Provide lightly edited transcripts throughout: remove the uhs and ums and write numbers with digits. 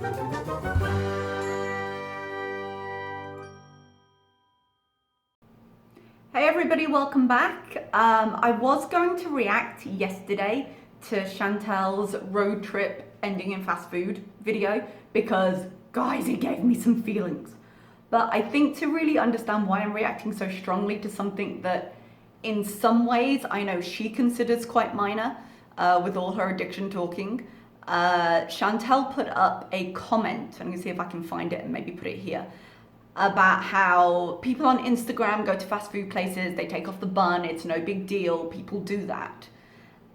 Hey everybody, welcome back. I was going to react yesterday to Chantal's road trip ending in fast food video because, guys, it gave me some feelings. But I think to really understand why I'm reacting so strongly to something that in some ways I know she considers quite minor, with all her addiction talking, Chantal put up a comment. I'm gonna see if I can find it and maybe put it here, about how people on Instagram go to fast food places, they take off the bun, it's no big deal, people do that.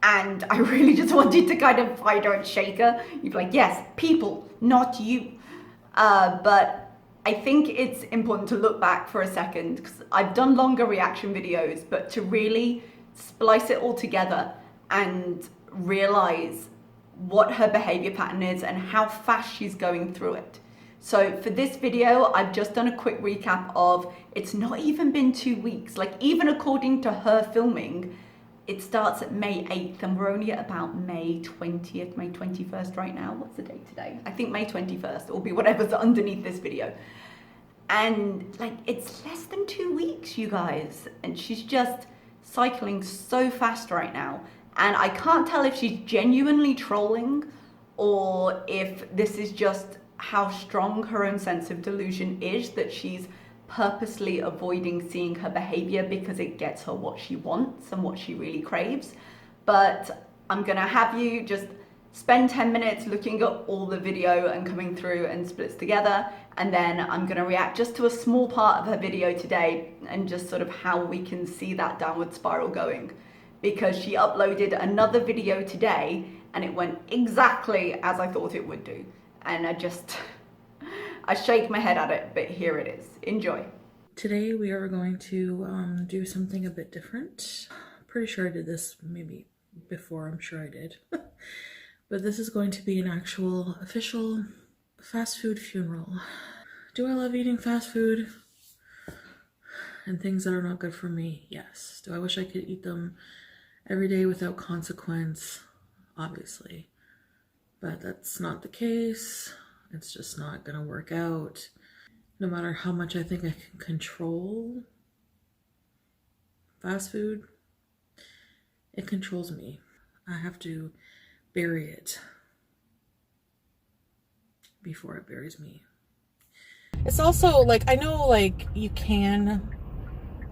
And I really just wanted to kind of fight her and shake her. You'd be like, yes, people, not you. But I think it's important to look back for a second, because I've done longer reaction videos, but to really splice it all together and realize what her behavior pattern is and how fast she's going through it. So for this video, I've just done a quick recap of, it's not even been 2 weeks. Like, even according to her filming, it starts at May 8th and we're only at about May 20th, May 21st right now. What's the date today? I think May 21st, or be whatever's underneath this video. And like, it's less than 2 weeks, you guys. And she's just cycling so fast right now. And I can't tell if she's genuinely trolling or if this is just how strong her own sense of delusion is, that she's purposely avoiding seeing her behavior because it gets her what she wants and what she really craves. But I'm gonna have you just spend 10 minutes looking at all the video and coming through and splits together, and then I'm gonna react just to a small part of her video today and just sort of how we can see that downward spiral going, because she uploaded another video today and it went exactly as I thought it would do. And I shake my head at it, but here it is. Enjoy. Today we are going to do something a bit different. Pretty sure I did this maybe before, I'm sure I did. But this is going to be an actual official fast food funeral. Do I love eating fast food and things that are not good for me? Yes. Do I wish I could eat them every day without consequence? Obviously. But that's not the case. It's just not gonna work out. No matter how much I think I can control fast food, it controls me. I have to bury it before it buries me. It's also like, I know like you can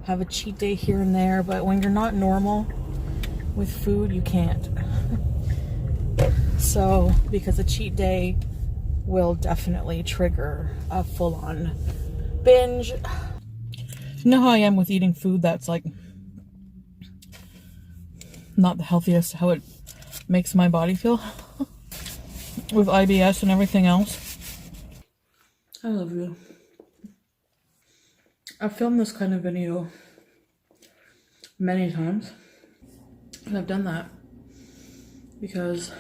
have a cheat day here and there, but when you're not normal with food, you can't. So, because a cheat day will definitely trigger a full-on binge. You know how I am with eating food that's like not the healthiest, how it makes my body feel with IBS and everything else. I love you. I've filmed this kind of video many times, and I've done that because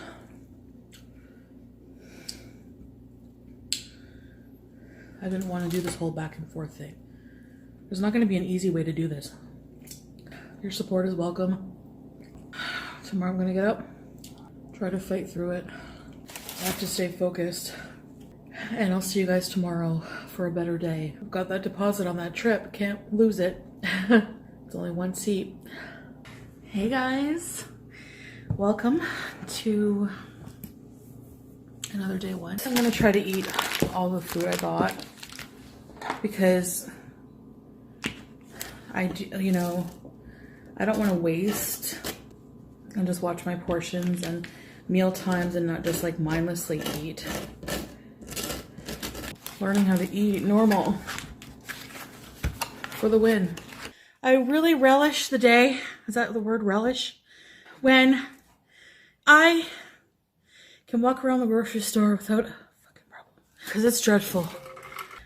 I didn't want to do this whole back and forth thing. There's not going to be an easy way to do this. Your support is welcome. Tomorrow I'm going to get up, try to fight through it. I have to stay focused. And I'll see you guys tomorrow for a better day. I've got that deposit on that trip. Can't lose it. It's only one seat. Hey guys. Welcome to another day one. I'm going to try to eat all the food I got because I don't want to waste and just watch my portions and meal times and not just like mindlessly eat. Learning how to eat normal for the win. I really relish the day, is that the word, relish? When I can walk around the grocery store without a fucking problem. Because it's dreadful.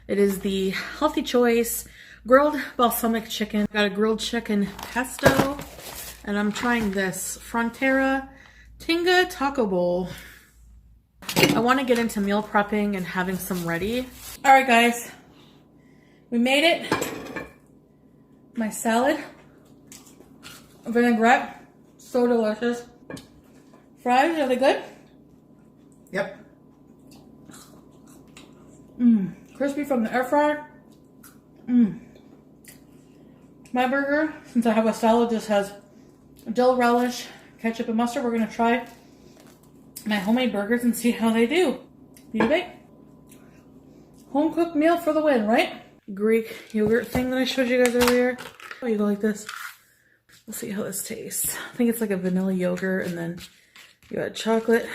It is the healthy choice grilled balsamic chicken. Got a grilled chicken pesto. And I'm trying this Frontera Tinga Taco Bowl. I want to get into meal prepping and having some ready. Alright guys. We made it. My salad. Vinaigrette. So delicious. Fries, are they good? Yep. Crispy from the air fryer. My burger, since I have a salad, just has dill relish, ketchup, and mustard. We're going to try my homemade burgers and see how they do. You bake? Home cooked meal for the win, right? Greek yogurt thing that I showed you guys earlier. Oh, you go like this. We'll see how this tastes. I think it's like a vanilla yogurt, and then you got chocolate.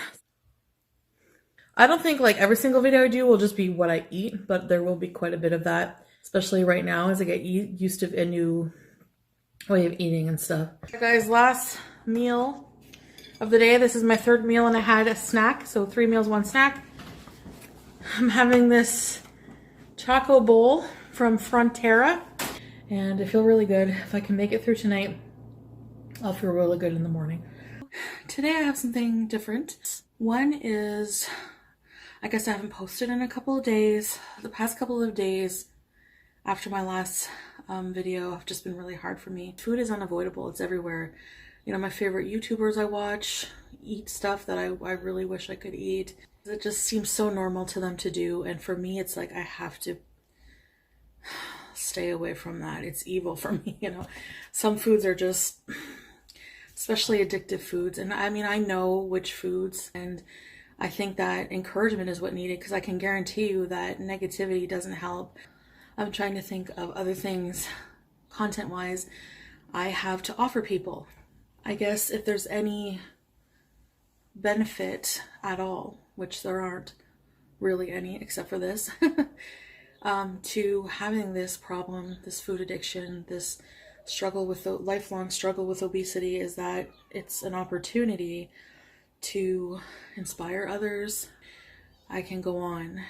I don't think like every single video I do will just be what I eat, but there will be quite a bit of that, especially right now as I get used to a new way of eating and stuff. Okay, guys, last meal of the day. This is my third meal, and I had a snack, so 3 meals, 1 snack. I'm having this Choco Bowl from Frontera, and I feel really good. If I can make it through tonight, I'll feel really good in the morning. Today I have something different. One is, I guess I haven't posted in a couple of days. The past couple of days after my last video have just been really hard for me. Food is unavoidable. It's everywhere. You know, my favorite YouTubers I watch eat stuff that I really wish I could eat. It just seems so normal to them to do, and for me it's like I have to stay away from that. It's evil for me, you know. Some foods are just, especially addictive foods, and I mean, I know which foods, and I think that encouragement is what needed, because I can guarantee you that negativity doesn't help. I'm trying to think of other things content-wise I have to offer people. I guess if there's any benefit at all, which there aren't really any except for this, to having this problem, this food addiction, this struggle with the lifelong struggle with obesity, is that it's an opportunity to inspire others. I can go on,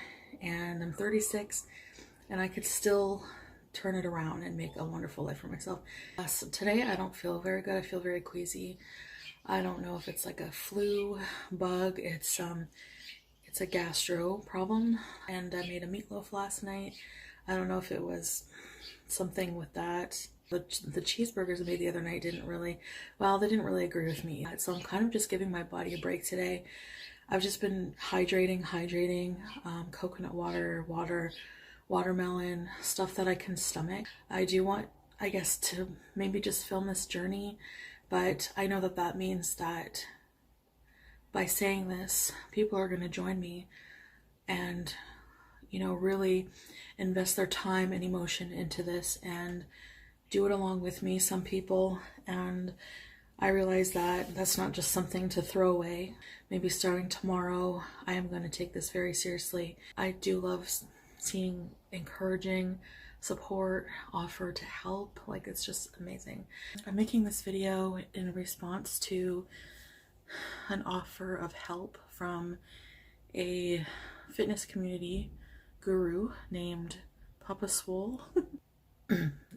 and I'm 36, and I could still turn it around and make a wonderful life for myself. So today I don't feel very good. I feel very queasy. I don't know if it's like a flu bug. It's a gastro problem, and I made a meatloaf last night. I don't know if it was something with that. The cheeseburgers I made the other night didn't really agree with me. So I'm kind of just giving my body a break today. I've just been hydrating, coconut water, watermelon, stuff that I can stomach. I do want, I guess, to maybe just film this journey, but I know that means that by saying this, people are going to join me and, you know, really invest their time and emotion into this and do it along with me, some people. And I realize that that's not just something to throw away. Maybe starting tomorrow, I am going to take this very seriously. I do love seeing encouraging support offered to help. Like, it's just amazing. I'm making this video in response to an offer of help from a fitness community guru named Papa Swole.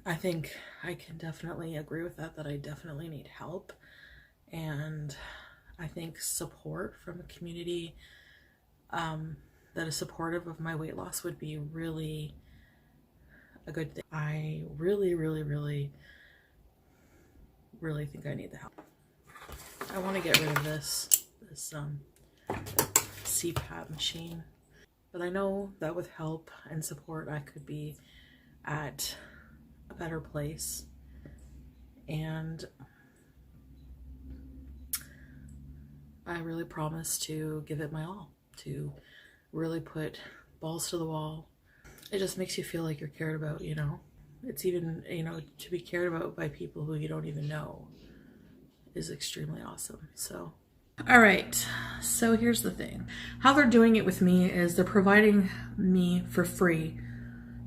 I think I can definitely agree with that I definitely need help, and I think support from a community that is supportive of my weight loss would be really a good thing. I really think I need the help. I want to get rid of this CPAP machine, but I know that with help and support I could be at a better place, and I really promise to give it my all, to really put balls to the wall. It just makes you feel like you're cared about, you know. It's even, you know, to be cared about by people who you don't even know is extremely awesome. So, all right, so here's the thing. How they're doing it with me is they're providing me for free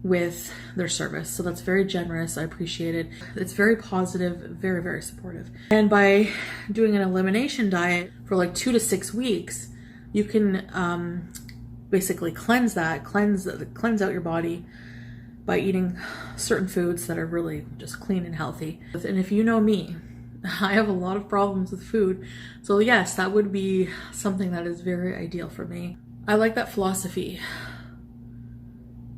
with their service. So that's very generous. I appreciate it. It's very positive, very supportive. And by doing an elimination diet for like 2 to 6 weeks, you can basically cleanse out your body by eating certain foods that are really just clean and healthy. And if you know me, I have a lot of problems with food. So yes, that would be something that is very ideal for me. I like that philosophy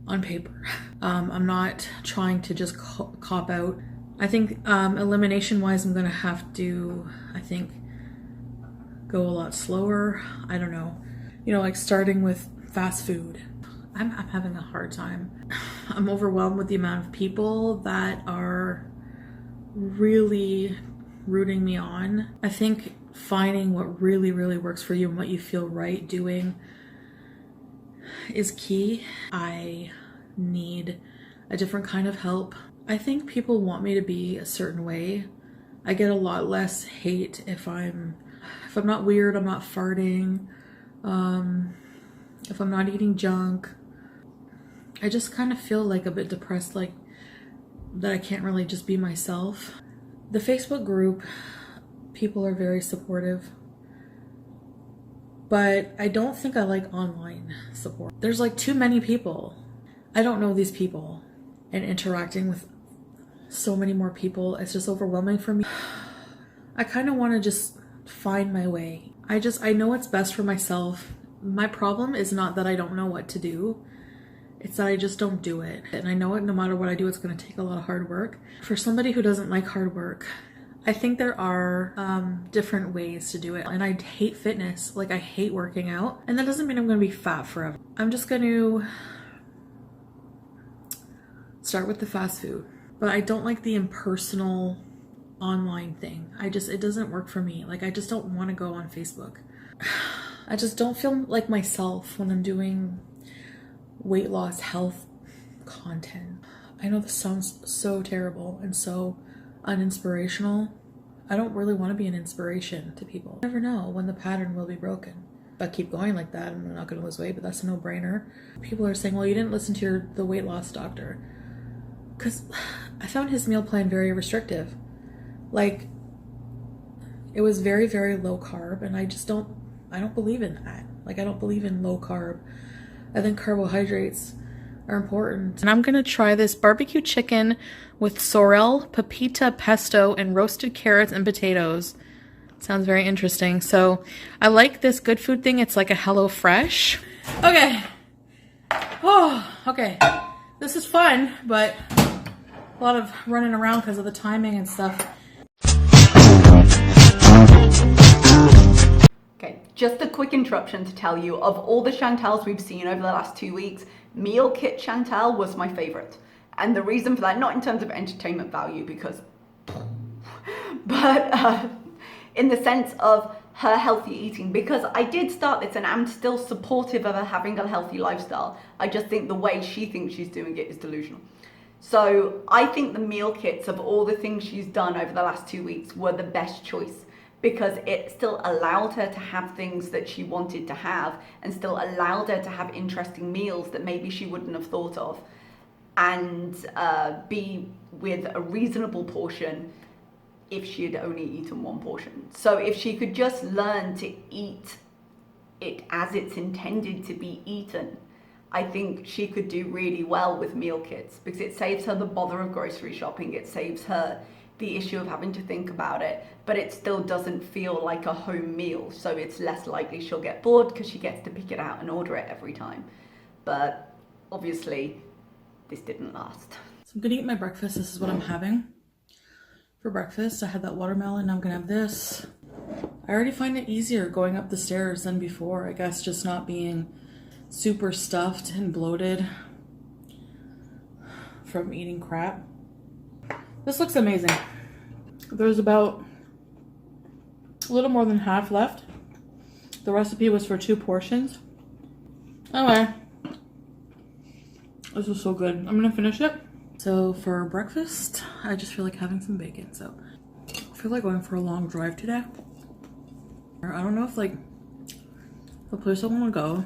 on paper. I'm not trying to just cop out. I think elimination wise, I'm gonna have to, I think, go a lot slower. I don't know. You know, like starting with fast food. I'm having a hard time. I'm overwhelmed with the amount of people that are really rooting me on. I think finding what really, really works for you and what you feel right doing is key. I need a different kind of help. I think people want me to be a certain way. I get a lot less hate if I'm not weird, I'm not farting, if I'm not eating junk. I just kind of feel like a bit depressed, like that I can't really just be myself. The Facebook group, people are very supportive, but I don't think I like online support. There's like too many people. I don't know these people, and interacting with so many more people, it's just overwhelming for me. I kind of want to just find my way. I know what's best for myself. My problem is not that I don't know what to do. It's that I just don't do it. And I know it, no matter what I do, it's going to take a lot of hard work. For somebody who doesn't like hard work, I think there are different ways to do it. And I hate fitness. Like, I hate working out. And that doesn't mean I'm going to be fat forever. I'm just going to start with the fast food. But I don't like the impersonal online thing. It doesn't work for me. Like, I just don't want to go on Facebook. I just don't feel like myself when I'm doing weight loss health content. I know this sounds so terrible and so uninspirational. I don't really want to be an inspiration to people. You never know when the pattern will be broken. If I keep going like that, I'm not going to lose weight, but that's a no-brainer. People are saying, well, you didn't listen to the weight loss doctor. Because I found his meal plan very restrictive. Like, it was very, very low carb, and I don't believe in that. Like, I don't believe in low carb. I think carbohydrates are important. And I'm gonna try this barbecue chicken with sorrel, pepita pesto, and roasted carrots and potatoes. Sounds very interesting. So I like this Good Food thing. It's like a Hello Fresh. Okay. Oh, okay. This is fun, but a lot of running around because of the timing and stuff. Okay, just a quick interruption to tell you, of all the Chantals we've seen over the last 2 weeks, Meal Kit Chantal was my favorite. And the reason for that, not in terms of entertainment value, because, but in the sense of her healthy eating, because I did start this and I'm still supportive of her having a healthy lifestyle. I just think the way she thinks she's doing it is delusional. So I think the meal kits of all the things she's done over the last 2 weeks were the best choice, because it still allowed her to have things that she wanted to have and still allowed her to have interesting meals that maybe she wouldn't have thought of, and be with a reasonable portion if she had only eaten one portion. So if she could just learn to eat it as it's intended to be eaten, I think she could do really well with meal kits, because it saves her the bother of grocery shopping, it saves her the issue of having to think about it, but it still doesn't feel like a home meal, so it's less likely she'll get bored because she gets to pick it out and order it every time. But obviously this didn't last. So I'm gonna eat my breakfast. This is what I'm having for breakfast. I had that watermelon, now I'm gonna have this. I already find it easier going up the stairs than before, I guess, just not being super stuffed and bloated from eating crap. This looks amazing. There's about a little more than half left. The recipe was for 2 portions. Anyway, this is so good. I'm gonna finish it. So for breakfast, I just feel like having some bacon. So I feel like going for a long drive today. I don't know if like the place I want to go,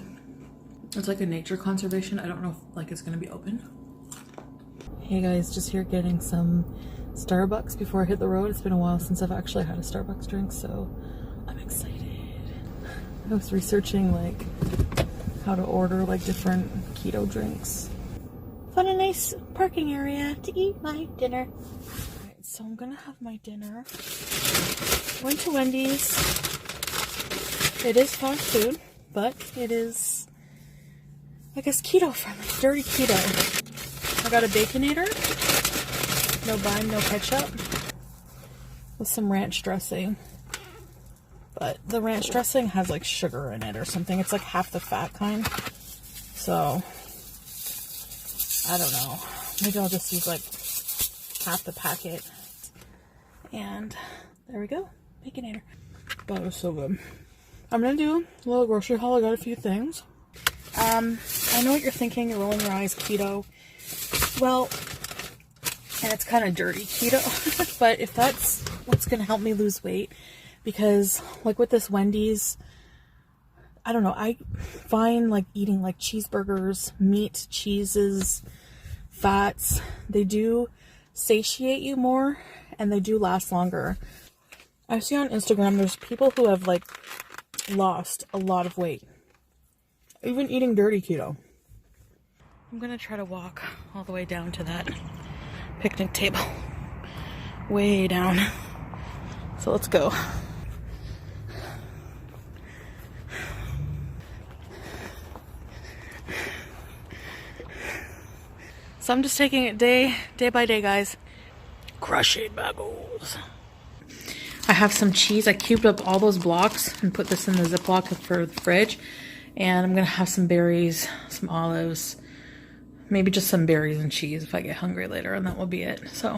it's like a nature conservation. I don't know if like it's gonna be open. Hey guys, just here getting some Starbucks before I hit the road. It's been a while since I've actually had a Starbucks drink, so I'm excited. I was researching like how to order like different keto drinks. Found a nice parking area to eat my dinner. Alright, so I'm gonna have my dinner. Went to Wendy's. It is fast food, but it is, I guess, keto friendly, dirty keto. I got a Baconator, no bun, no ketchup, with some ranch dressing. But the ranch dressing has like sugar in it or something. It's like half the fat kind. So I don't know. Maybe I'll just use like half the packet. And there we go. Baconator. That was so good. I'm gonna do a little grocery haul. I got a few things. I know what you're thinking. You're rolling your eyes. Keto. Well, and it's kind of dirty keto. But if that's what's gonna help me lose weight, because like with this Wendy's, I don't know, I find like eating like cheeseburgers, meat, cheeses, fats, they do satiate you more and they do last longer. I see on Instagram there's people who have like lost a lot of weight, even eating dirty keto. I'm gonna try to walk all the way down to that picnic table, way down. So let's go. So I'm just taking it day by day, guys. Crushing bagels. I have some cheese. I cubed up all those blocks and put this in the Ziploc for the fridge. And I'm gonna have some berries, some olives, maybe just some berries and cheese if I get hungry later, and that will be it. So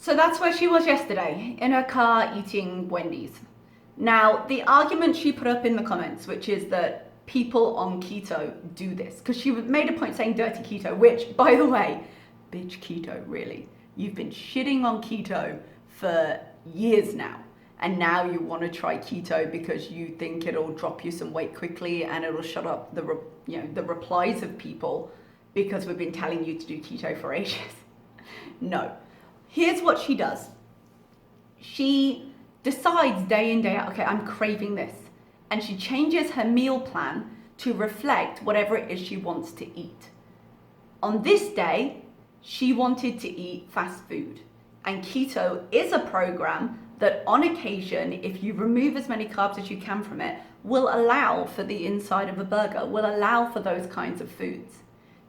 that's where she was yesterday, in her car eating Wendy's. Now, the argument she put up in the comments, which is that people on keto do this, because she made a point saying dirty keto, which, by the way, bitch keto, really. You've been shitting on keto for years now, and now you want to try keto because you think it'll drop you some weight quickly and it'll shut up the replies of people because we've been telling you to do keto for ages. No. Here's what she does. She decides day in, day out, okay, I'm craving this. And she changes her meal plan to reflect whatever it is she wants to eat. On this day, she wanted to eat fast food. And keto is a program that on occasion, if you remove as many carbs as you can from it, will allow for the inside of a burger, will allow for those kinds of foods.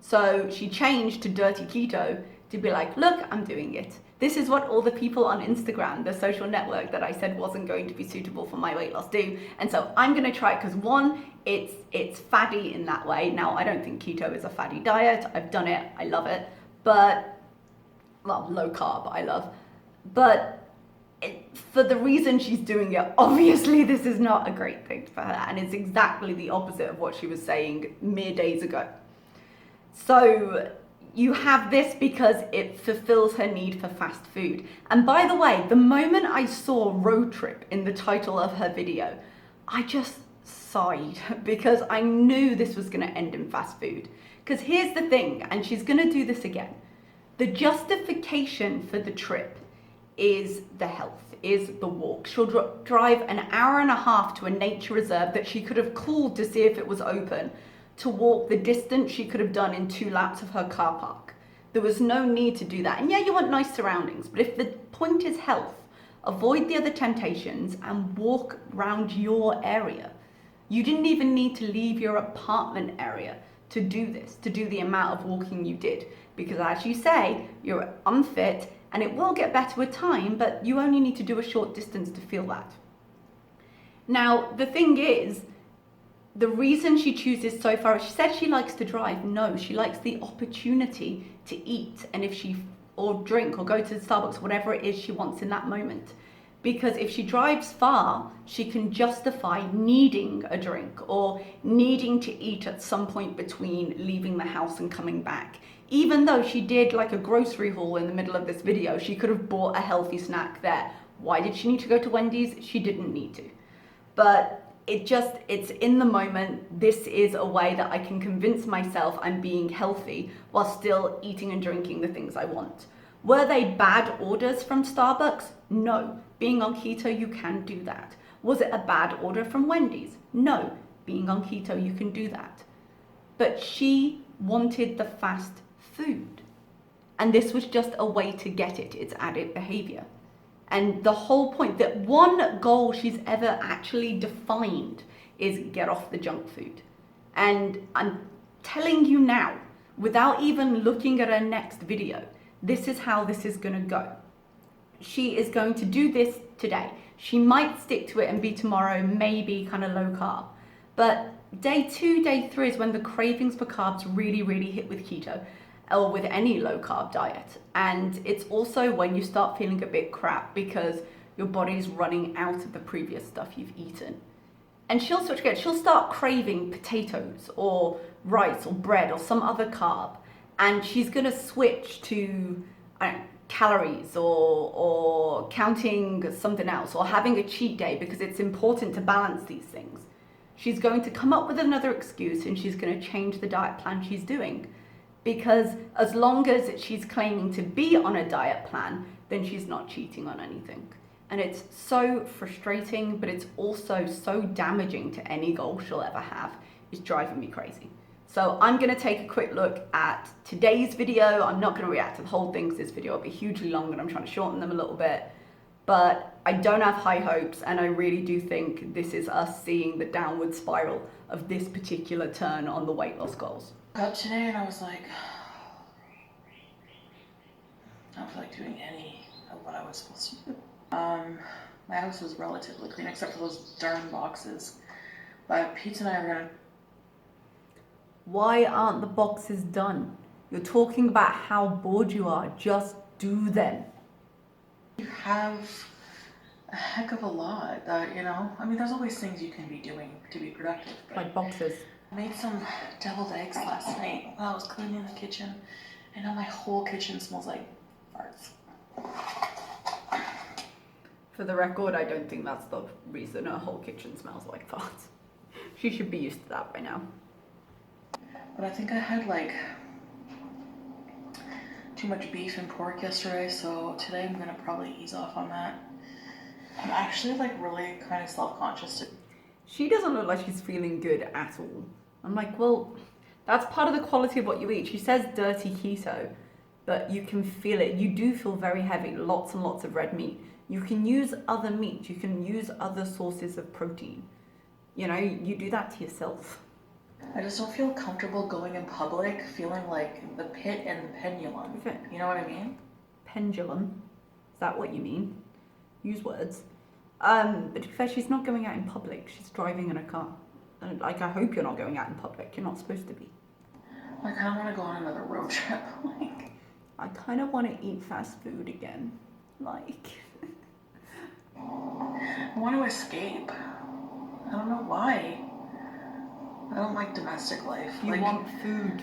So she changed to dirty keto to be like, look, I'm doing it. This is what all the people on Instagram, the social network that I said wasn't going to be suitable for my weight loss, do. And so I'm going to try it because one, it's faddy in that way. Now, I don't think keto is a faddy diet. I've done it. I love it. But, well, low carb I love. But for the reason she's doing it, obviously this is not a great thing for her. And it's exactly the opposite of what she was saying mere days ago. So you have this because it fulfills her need for fast food. And by the way, the moment I saw road trip in the title of her video, I just sighed because I knew this was going to end in fast food. Because here's the thing, and she's going to do this again. The justification for the trip is the health, is the walk. She'll drive an hour and a half to a nature reserve that she could have called to see if it was open, to walk the distance she could have done in 2 laps of her car park. There was no need to do that. And yeah, you want nice surroundings, but if the point is health, avoid the other temptations and walk around your area. You didn't even need to leave your apartment area to do this, to do the amount of walking you did. Because as you say, you're unfit and it will get better with time, but you only need to do a short distance to feel that. Now, the thing is, the reason she chooses so far, she said she likes to drive. No, she likes the opportunity to eat and or drink or go to Starbucks, whatever it is she wants in that moment. Because if she drives far, she can justify needing a drink or needing to eat at some point between leaving the house and coming back. Even though she did like a grocery haul in the middle of this video, she could have bought a healthy snack there. Why did she need to go to Wendy's? She didn't need to. But it's in the moment. This is a way that I can convince myself I'm being healthy while still eating and drinking the things I want. Were they bad orders from Starbucks? No. Being on keto, you can do that. Was it a bad order from Wendy's? No. Being on keto, you can do that. But she wanted the fast food. And this was just a way to get it. It's added behavior. And the whole point, that one goal she's ever actually defined is get off the junk food. And I'm telling you now, without even looking at her next video, this is how this is going to go. She is going to do this today. She might stick to it and be tomorrow, maybe kind of low carb. But day 2, day 3 is when the cravings for carbs really, really hit with keto. or with any low carb diet. And it's also when you start feeling a bit crap because your body's running out of the previous stuff you've eaten. And she'll switch again. She'll start craving potatoes or rice or bread or some other carb. And she's going to switch to, I don't know, calories or counting something else or having a cheat day because it's important to balance these things. She's going to come up with another excuse and she's going to change the diet plan she's doing. Because as long as she's claiming to be on a diet plan, then she's not cheating on anything. And it's so frustrating, but it's also so damaging to any goal she'll ever have. It's driving me crazy. So I'm gonna take a quick look at today's video. I'm not gonna react to the whole thing because this video will be hugely long and I'm trying to shorten them a little bit. But I don't have high hopes and I really do think this is us seeing the downward spiral of this particular turn on the weight loss goals. I woke up today and I was like, I don't feel like doing any of what I was supposed to do. My house was relatively clean except for those darn boxes. But Pete and I are gonna... Why aren't the boxes done? You're talking about how bored you are. Just do them. You have a heck of a lot that, you know, I mean, there's always things you can be doing to be productive. Like boxes. I made some deviled eggs last night while I was cleaning the kitchen, and now my whole kitchen smells like farts. For the record, I don't think that's the reason her whole kitchen smells like farts. She should be used to that by now. But I think I had like too much beef and pork yesterday, so today I'm gonna probably ease off on that. I'm actually like really kind of self-conscious. She doesn't look like she's feeling good at all. I'm like, well, that's part of the quality of what you eat. She says dirty keto, but you can feel it. You do feel very heavy, lots and lots of red meat. You can use other meat. You can use other sources of protein. You know, you do that to yourself. I just don't feel comfortable going in public feeling like the pit and the pendulum. Okay. You know what I mean? Pendulum. Is that what you mean? Use words. But to be fair, she's not going out in public. She's driving in a car. And like, I hope you're not going out in public. You're not supposed to be. I kind of want to go on another road trip. Like, I kind of want to eat fast food again. Like, I want to escape. I don't know why. I don't like domestic life. you want food.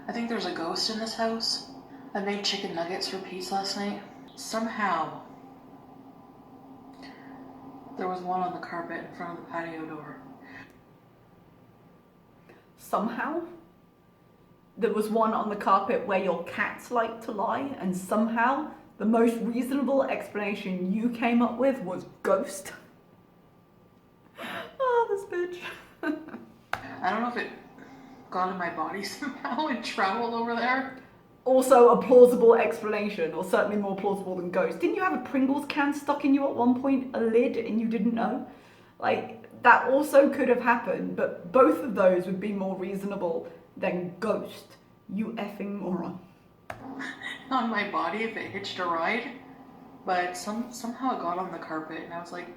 I think there's a ghost in this house. I made chicken nuggets for Pete's last night. Somehow, there was one on the carpet in front of the patio door. Somehow, there was one on the carpet where your cats like to lie, and somehow the most reasonable explanation you came up with was ghost. Oh, this bitch. I don't know if it got in my body somehow and traveled over there. Also a plausible explanation, or certainly more plausible than ghost. Didn't you have a Pringles can stuck in you at one point, a lid, and you didn't know? Like, that also could have happened, but both of those would be more reasonable than ghost. You effing moron. On my body if it hitched a ride, but somehow it got on the carpet, and I was like,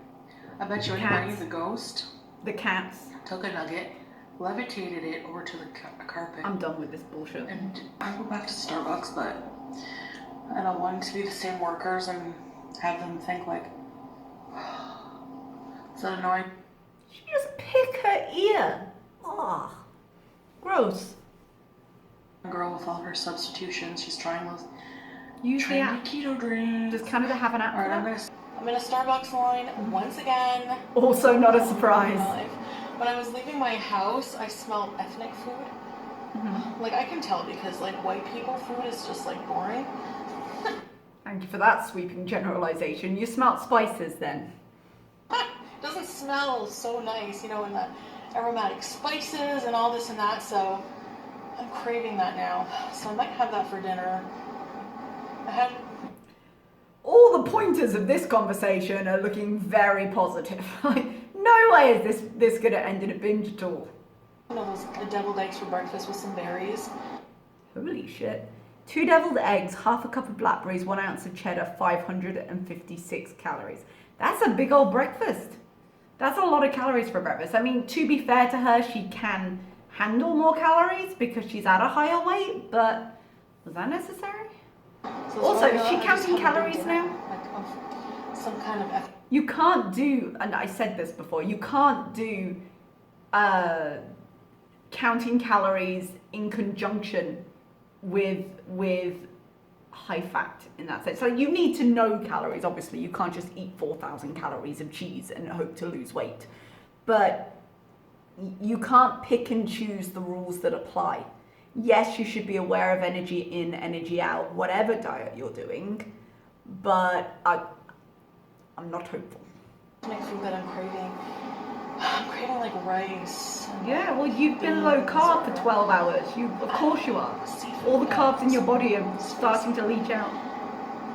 I bet you anybody's a ghost. The cats. Took a nugget, levitated it over to the carpet. I'm done with this bullshit. And I go back to Starbucks, but I don't want it to be the same workers and have them think like, is that annoying? She just pick her ear. Ugh. Gross. Girl with all her substitutions, she's trying those Use the app. keto drinks. Does Canada have an app for that? I'm in a Starbucks line once again. Also not a surprise. When I was leaving my house, I smelled ethnic food. Mm-hmm. Like, I can tell because like white people food is just like boring. Thank you for that sweeping generalization. You smelt spices then. Doesn't smell so nice, you know, in the aromatic spices and all this and that, so I'm craving that now. So I might have that for dinner. All the pointers of this conversation are looking very positive. Like, no way is this gonna end in a binge at all. The deviled eggs for breakfast with some berries. Holy shit. 2 deviled eggs, half a cup of blackberries, 1 ounce of cheddar, 556 calories. That's a big old breakfast. That's a lot of calories for breakfast. I mean, to be fair to her, she can handle more calories because she's at a higher weight, but Was that necessary? So Also, is she I just counting have a calories big now? Like of some kind of effort. You can't do, and I said this before, you can't do counting calories in conjunction with high fat in that sense. So you need to know calories, obviously. You can't just eat 4,000 calories of cheese and hope to lose weight. But you can't pick and choose the rules that apply. Yes, you should be aware of energy in, energy out, whatever diet you're doing, but I'm not hopeful. Make food that I'm craving. I'm craving like rice. Yeah, well, you've been low carb for 12 hours. Of course you are. All the carbs in your body are starting to leach out.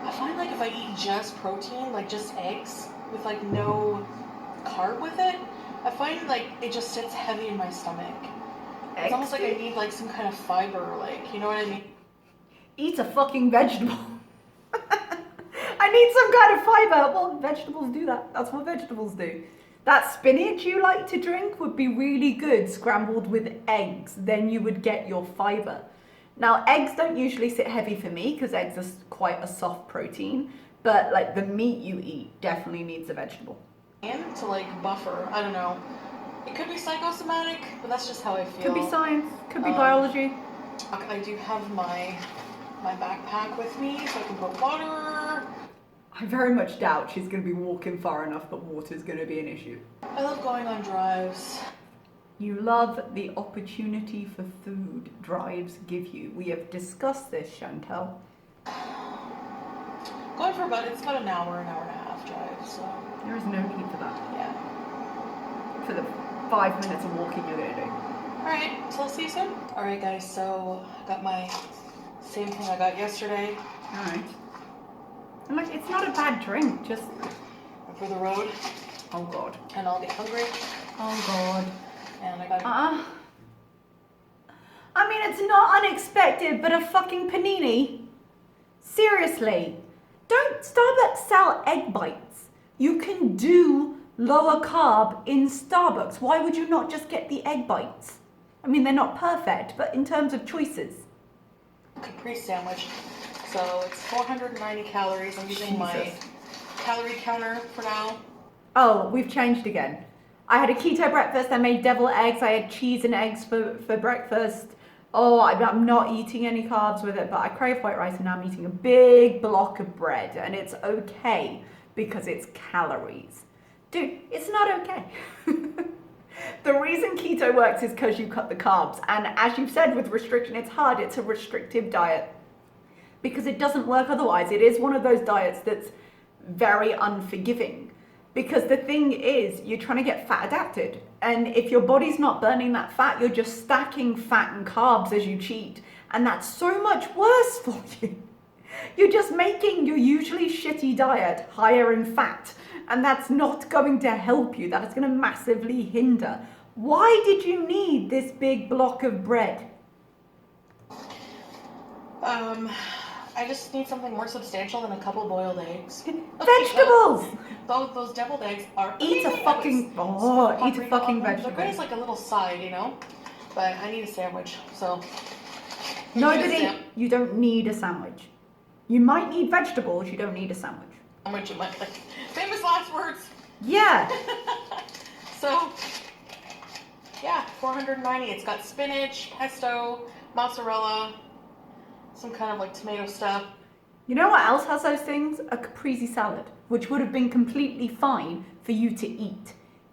I find like if I eat just protein, like just eggs, with like no carb with it, I find like it just sits heavy in my stomach. It's almost like I need like some kind of fiber, like, you know what I mean? Eat a fucking vegetable. I need some kind of fiber. Well, vegetables do that. That's what vegetables do. That spinach you like to drink would be really good scrambled with eggs. Then you would get your fiber. Now, eggs don't usually sit heavy for me because eggs are quite a soft protein. But like the meat you eat definitely needs a vegetable. And to like buffer, I don't know. It could be psychosomatic, but that's just how I feel. Could be science, could be biology. I do have my backpack with me, so I can put water. I very much doubt she's going to be walking far enough that water is going to be an issue. I love going on drives. You love the opportunity for food drives give you. We have discussed this, Chantal. Going for it's about an hour and a half drive, so. There is no need for that. Yeah. For the 5 minutes of walking you're going to do. Alright, so I'll see you soon. Alright guys, so I got my same thing I got yesterday. Alright. And like, it's not a bad drink, just... For the road. Oh god. And I'll get hungry. Oh god. And I got... I mean, it's not unexpected, but a fucking panini? Seriously. Don't Starbucks sell egg bites? You can do lower carb in Starbucks. Why would you not just get the egg bites? I mean, they're not perfect, but in terms of choices. Capri sandwich. So it's 490 calories. I'm using my calorie counter for now. Oh, we've changed again. I had a keto breakfast. I made deviled eggs. I had cheese and eggs for breakfast. Oh, I'm not eating any carbs with it, but I crave white rice and now I'm eating a big block of bread. And it's okay because it's calories. Dude, it's not okay. The reason keto works is because you cut the carbs. And as you've said with restriction, it's hard. It's a restrictive diet because it doesn't work otherwise. It is one of those diets that's very unforgiving because the thing is you're trying to get fat adapted. And if your body's not burning that fat, you're just stacking fat and carbs as you cheat. And that's so much worse for you. You're just making your usually shitty diet higher in fat. And that's not going to help you. That is going to massively hinder. Why did you need this big block of bread? I just need something more substantial than a couple boiled eggs. Vegetables! Those deviled eggs are Eat a fucking vegetable. They're good as like a little side, you know? But I need a sandwich, so. You don't need a sandwich. You might need vegetables, you don't need a sandwich. Sandwich, you might like. Famous last words! Yeah. So, yeah, 490. It's got spinach, pesto, mozzarella, some kind of like tomato stuff. You know what else has those things? A caprese salad, which would have been completely fine for you to eat.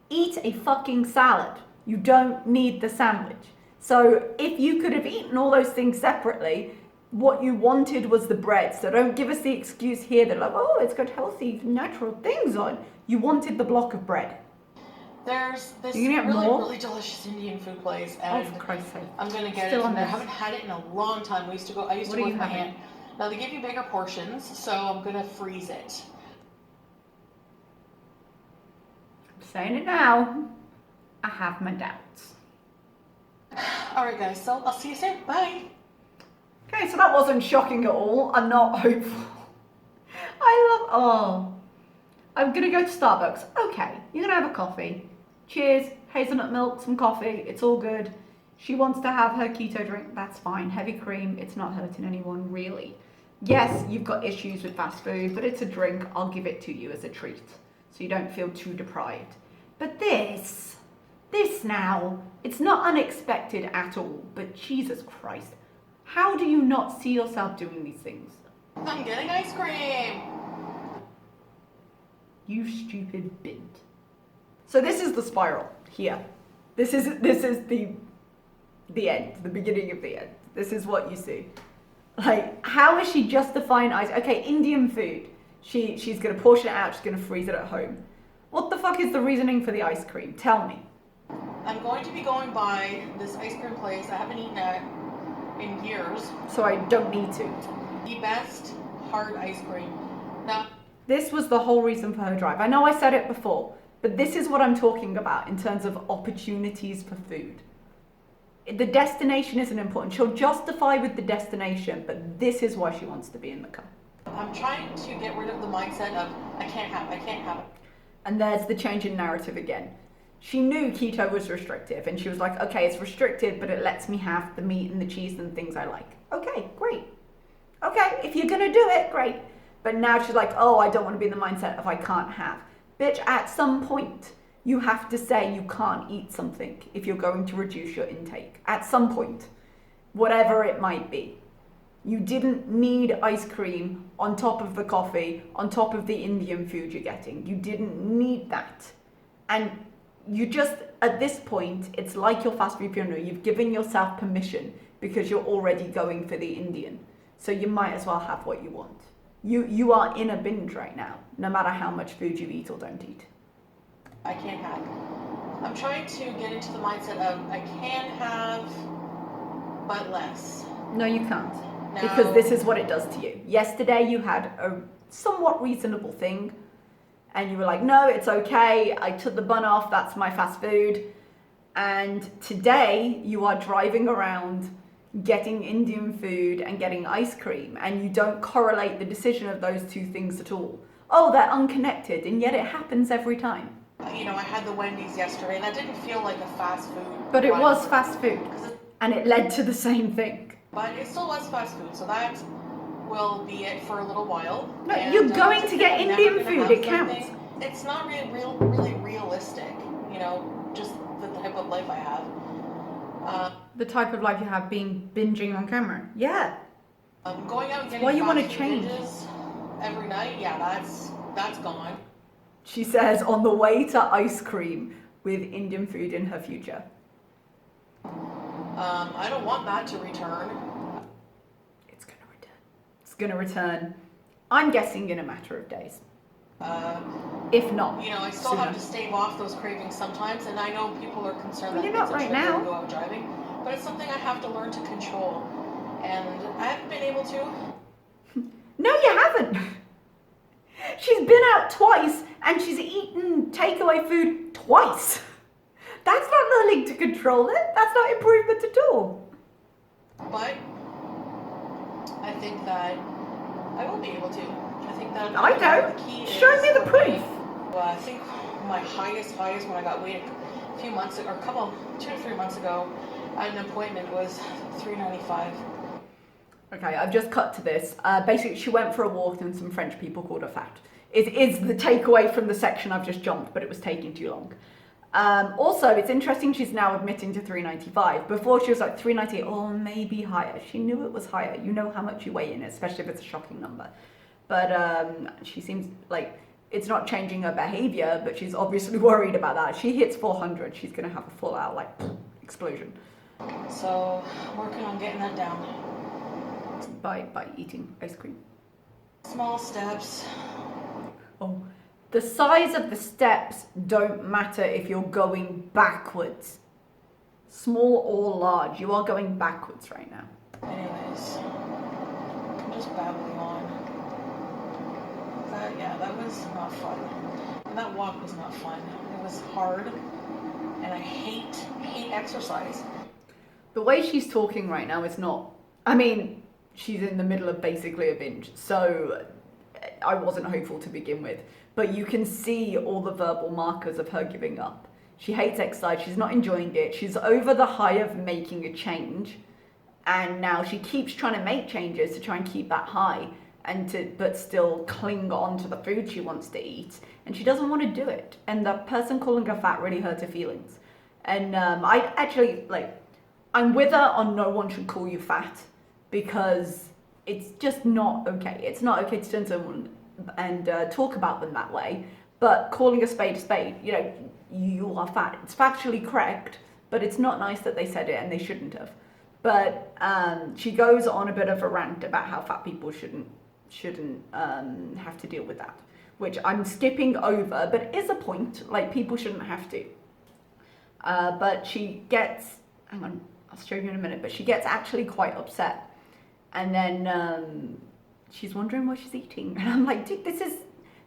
Eat a fucking salad. You don't need the sandwich. So if you could have eaten all those things separately, what you wanted was the bread. So don't give us the excuse here that like, oh, it's got healthy, natural things on. You wanted the block of bread. There's this really delicious Indian food place, and for Christ's sake. I'm gonna get it. I haven't had it in a long time. I used to go with my aunt. Now they give you bigger portions, so I'm gonna freeze it. I'm saying it now. I have my doubts. Alright guys, so I'll see you soon. Bye! Okay, so that wasn't shocking at all. I'm not hopeful. I'm gonna go to Starbucks. Okay, you're gonna have a coffee. Cheers, hazelnut milk, some coffee, it's all good. She wants to have her keto drink, that's fine. Heavy cream, it's not hurting anyone, really. Yes, you've got issues with fast food, but it's a drink. I'll give it to you as a treat, so you don't feel too deprived. But this now, it's not unexpected at all, but Jesus Christ, how do you not see yourself doing these things? I'm getting ice cream. You stupid bint. So this is the spiral here. This is the end, the beginning of the end. This is what you see. Like, how is she justifying ice? Okay, Indian food. She's gonna portion it out, she's gonna freeze it at home. What the fuck is the reasoning for the ice cream? Tell me. I'm going to be going by this ice cream place I haven't eaten at in years. So I don't need to. The best hard ice cream. Now, This was the whole reason for her drive. I know I said it before, but this is what I'm talking about in terms of opportunities for food. The destination isn't important. She'll justify with the destination, but this is why she wants to be in the car. I'm trying to get rid of the mindset of I can't have it. And there's the change in narrative again. She knew keto was restrictive, and she was like, okay, it's restricted, but it lets me have the meat and the cheese and things I like. Okay, great. Okay, if you're gonna do it, great. But now she's like, oh, I don't want to be in the mindset of I can't have. Bitch, at some point, you have to say you can't eat something if you're going to reduce your intake. At some point, whatever it might be. You didn't need ice cream on top of the coffee, on top of the Indian food you're getting. You didn't need that. And you just, at this point, it's like your fast food funeral. You've given yourself permission because you're already going for the Indian. So you might as well have what you want. You are in a binge right now, no matter how much food you eat or don't eat. I can't have. I'm trying to get into the mindset of I can have, but less. No, you can't. No. Because this is what it does to you. Yesterday you had a somewhat reasonable thing, and you were like, no, it's okay. I took the bun off. That's my fast food. And today you are driving around getting Indian food and getting ice cream, and you don't correlate the decision of those two things at all. Oh, they're unconnected, and yet it happens every time. You know, I had the Wendy's yesterday, and that didn't feel like a fast food. But it was fast food, and it led to the same thing. But it still was fast food, so that will be it for a little while. No, And, you're going to get I'm never Indian gonna food, have it counts. something- It's not really realistic, you know, just the type of life I have. The type of life you have being binging on camera. Yeah. Going out and getting Why you wanna fast food change? dishes every night, yeah, that's gone. She says on the way to ice cream with Indian food in her future. I don't want that to return. It's gonna return. It's gonna return. I'm guessing in a matter of days. If not, You know, I still sooner. have to stave off those cravings sometimes, and I know people are concerned Well, that you're not it's a right trigger now. to go out driving, but it's something I have to learn to control, and I haven't been able to. No, you haven't. She's been out twice and she's eaten takeaway food twice. That's not learning to control it. That's not improvement at all. But I think that I will be able to. I think that I know. the key Show is me the for proof. Well, I think my highest when I got weighed a few months ago, or 2 to 3 months ago, at an appointment was 395. Okay, I've just cut to this. Basically, she went for a walk and some French people called her fat. It is the takeaway from the section I've just jumped, but it was taking too long. Also, it's interesting she's now admitting to 395. Before she was like 398 or maybe higher. She knew it was higher. You know how much you weigh in it, especially if it's a shocking number. But she seems like it's not changing her behavior, but she's obviously worried about that. She hits 400, she's gonna have a full out like explosion. So, working on getting that down. By eating ice cream. Small steps. Oh, the size of the steps don't matter if you're going backwards. Small or large, you are going backwards right now. Anyways, I'm just babbling on. That was not fun. And that walk was not fun. It was hard, and I hate exercise. The way she's talking right now is not, I mean, she's in the middle of basically a binge, so I wasn't hopeful to begin with. But you can see all the verbal markers of her giving up. She hates exercise. She's not enjoying it. She's over the high of making a change. And now she keeps trying to make changes to try and keep that high but still cling on to the food she wants to eat. And she doesn't want to do it. And the person calling her fat really hurt her feelings. And I actually, I'm with her on no one should call you fat, because it's just not okay. It's not okay to turn to someone and talk about them that way. But calling a spade, you are fat. It's factually correct, but it's not nice that they said it, and they shouldn't have. But she goes on a bit of a rant about how fat people shouldn't have to deal with that, which I'm skipping over, but it is a point. Like, people shouldn't have to. But she gets, hang on, I'll show you in a minute, but she gets actually quite upset. And then she's wondering what she's eating. And I'm like, dude, this is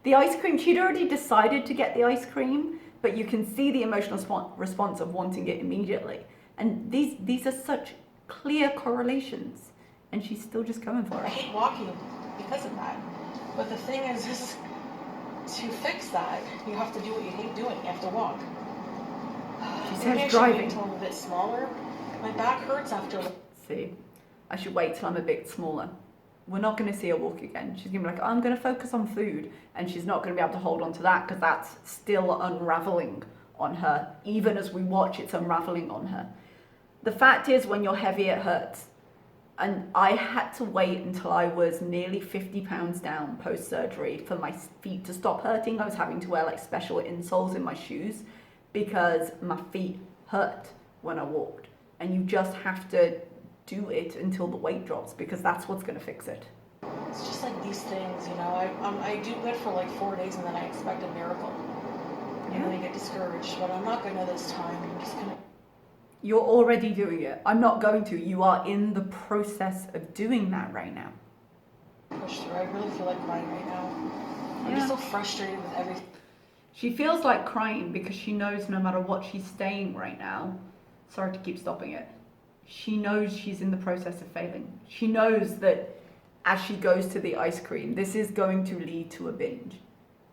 the ice cream. She'd already decided to get the ice cream, but you can see the emotional response of wanting it immediately. And these are such clear correlations, and she's still just going for it. I hate walking because of that. But the thing is to fix that, you have to do what you hate doing. You have to walk. She Maybe says I should driving. wait till I'm a bit smaller. My back hurts after. See, I should wait till I'm a bit smaller. We're not going to see her walk again. She's going to be like, oh, I'm going to focus on food. And she's not going to be able to hold on to that, because that's still unraveling on her. Even as we watch, it's unraveling on her. The fact is, when you're heavy, it hurts. And I had to wait until I was nearly 50 pounds down post-surgery for my feet to stop hurting. I was having to wear special insoles in my shoes because my feet hurt when I walked. And you just have to do it until the weight drops, because that's what's going to fix it. It's just like these things, I do good for 4 days, and then I expect a miracle. And then I get discouraged, but I'm not going to this time. I'm just going to. You're already doing it. I'm not going to. You are in the process of doing that right now. Push through. I really feel like crying right now. I'm just so frustrated with everything. She feels like crying because she knows no matter what she's saying right now, sorry to keep stopping it, she knows she's in the process of failing. She knows that as she goes to the ice cream, this is going to lead to a binge.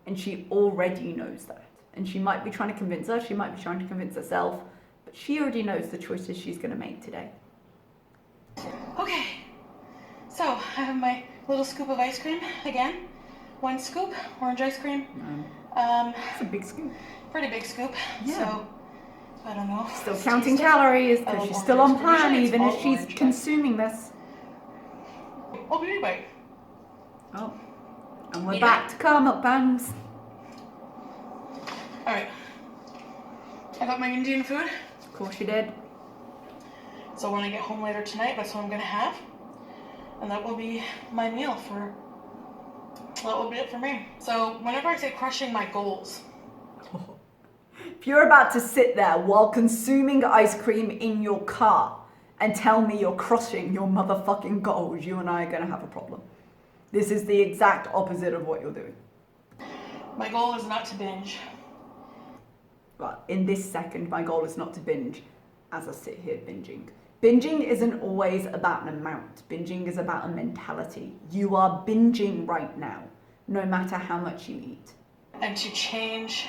And she already knows that. And she might be trying to convince her, she might be trying to convince herself, but she already knows the choices she's going to make today. Okay, so I have my little scoop of ice cream again. 1 scoop, orange ice cream. It's a big scoop. Pretty big scoop. Yeah. So, I don't know. Still counting calories because she's still on plan even as she's consuming this. Oh, beauty bite. Oh, and we're back to car mukbangs. Alright. I got my Indian food. Of course you did. So when I get home later tonight, that's what I'm going to have. And that will be my meal that will be it for me. So whenever I say crushing my goals. If you're about to sit there while consuming ice cream in your car and tell me you're crushing your motherfucking goals, you and I are going to have a problem. This is the exact opposite of what you're doing. My goal is not to binge. But in this second, my goal is not to binge as I sit here binging. Binging isn't always about an amount. Binging is about a mentality. You are binging right now, no matter how much you eat. And to change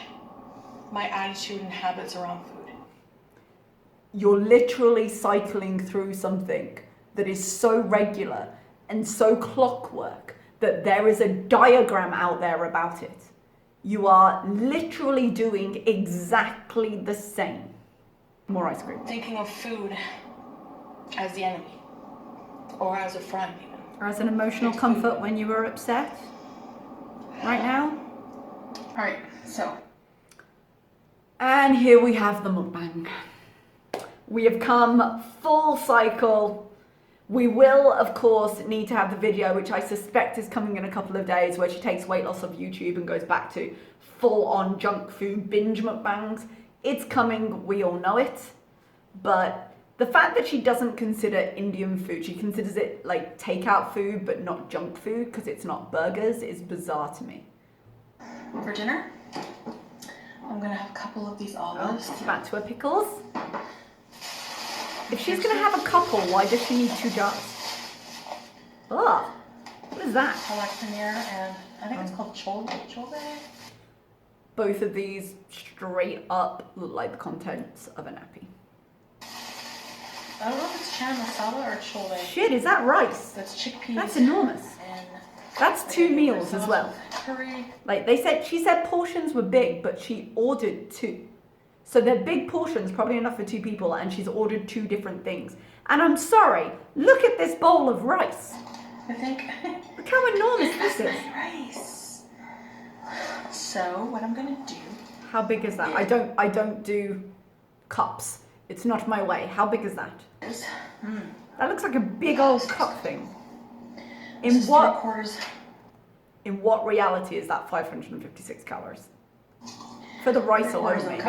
my attitude and habits around food. You're literally cycling through something that is so regular and so clockwork that there is a diagram out there about it. You are literally doing exactly the same. More ice cream. Thinking of food as the enemy. Or as a friend, even. Or as an emotional comfort when you were upset. Right now. Alright, so. And here we have the mukbang. We have come full cycle. We will, of course, need to have the video, which I suspect is coming in a couple of days, where she takes weight loss of YouTube and goes back to full-on junk food binge mukbangs. It's coming, we all know it. But the fact that she doesn't consider Indian food, she considers it like takeout food, but not junk food, because it's not burgers, is bizarre to me. For dinner, I'm going to have a couple of these olives. Oh, back to her pickles. If she's going to have a couple, why does she need 2 jars? Ugh, what is that? Palak paneer, and I think it's called chole. both of these straight up look like the contents of a nappy. I don't know if it's chana masala or chole. Shit, is that rice? That's chickpeas. That's enormous. And That's 2 meals as well. curry. Like she said portions were big, but she ordered 2. So they're big portions, probably enough for 2 people, and she's ordered 2 different things. And I'm sorry, look at this bowl of rice. I think. Look how enormous this is. Rice. So what I'm gonna do. How big is that? I don't do cups. It's not my way. How big is that? That looks like a big old cup thing. In what reality is that 556 calories? For the rice alone, maybe.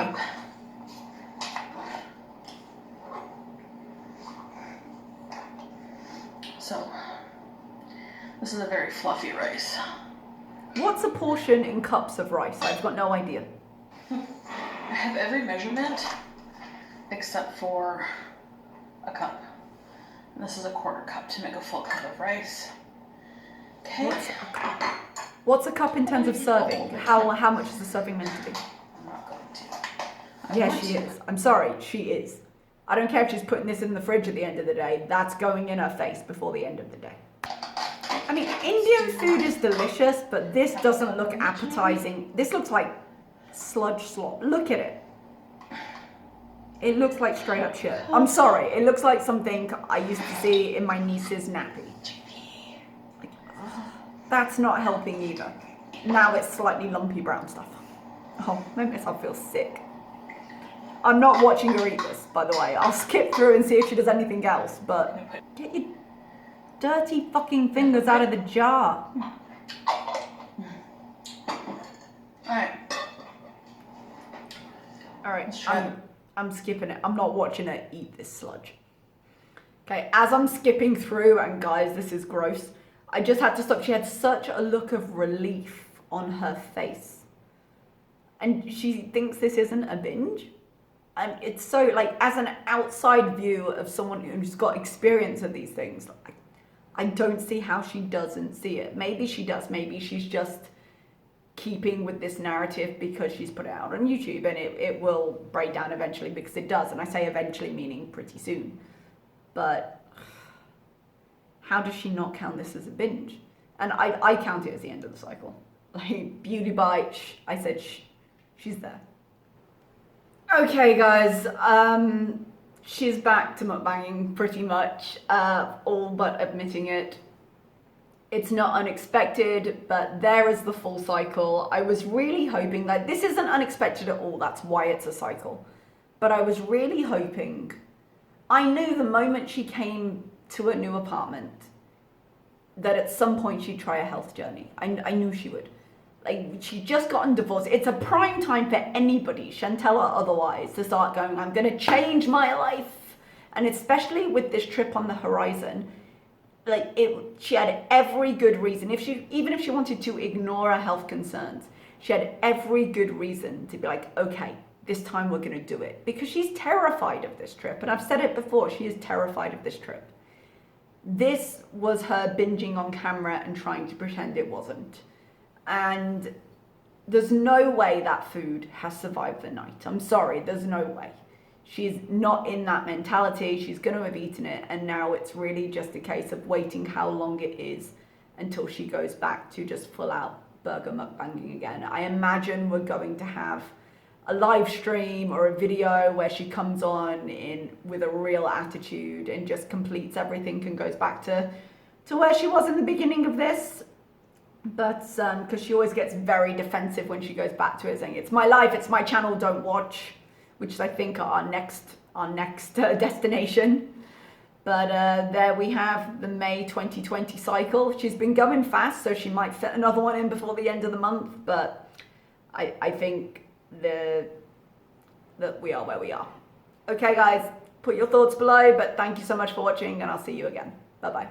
So, this is a very fluffy rice. What's a portion in cups of rice? I've got no idea. I have every measurement except for a cup. And this is a 1/4 cup to make a full cup of rice. Okay. What's a cup in terms of serving? How much is the serving meant to be? I'm not going to. Yeah, she is. I'm sorry, she is. I don't care if she's putting this in the fridge at the end of the day. That's going in her face before the end of the day. I mean, Indian food is delicious, but this doesn't look appetizing. This looks like sludge slop. Look at it. It looks like straight up shit. I'm sorry. It looks like something I used to see in my niece's nappy. Like, that's not helping either. Now it's slightly lumpy brown stuff. Oh, made myself feel sick. I'm not watching her eat this, by the way. I'll skip through and see if she does anything else, but get your dirty fucking fingers out of the jar. Alright, I'm skipping it. I'm not watching her eat this sludge. Okay, as I'm skipping through, and guys, this is gross, I just had to stop. She had such a look of relief on her face. And she thinks this isn't a binge. And it's so, like, as an outside view of someone who's got experience of these things, I don't see how she doesn't see it. Maybe she does. Maybe she's just keeping with this narrative because she's put it out on YouTube, and it will break down eventually, because it does. And I say eventually meaning pretty soon. But how does she not count this as a binge? And I count it as the end of the cycle. Like, Beauty Bite, I said she's there. Okay, guys, she's back to mukbanging pretty much, all but admitting it. It's not unexpected, but there is the full cycle. I was really hoping that this isn't unexpected at all. That's why it's a cycle. But I was really hoping, I knew the moment she came to a new apartment that at some point she'd try a health journey. I knew she would. Like, she'd just gotten divorced. It's a prime time for anybody, Chantal or otherwise, to start going, I'm going to change my life. And especially with this trip on the horizon, like, she had every good reason. Even if she wanted to ignore her health concerns, she had every good reason to be like, okay, this time we're going to do it. Because she's terrified of this trip. And I've said it before, she is terrified of this trip. This was her binging on camera and trying to pretend it wasn't. And there's no way that food has survived the night. I'm sorry, there's no way. She's not in that mentality. She's going to have eaten it. And now it's really just a case of waiting how long it is until she goes back to just full out burger mukbanging again. I imagine we're going to have a live stream or a video where she comes on with a real attitude and just completes everything and goes back to where she was in the beginning of this. But because she always gets very defensive when she goes back to it, saying it's my life, it's my channel, don't watch, which is, I think, our next destination. But there we have the May 2020 cycle. She's been going fast, so she might fit another one in before the end of the month. But I think that we are where we are. Okay, guys, put your thoughts below. But thank you so much for watching, and I'll see you again. Bye bye.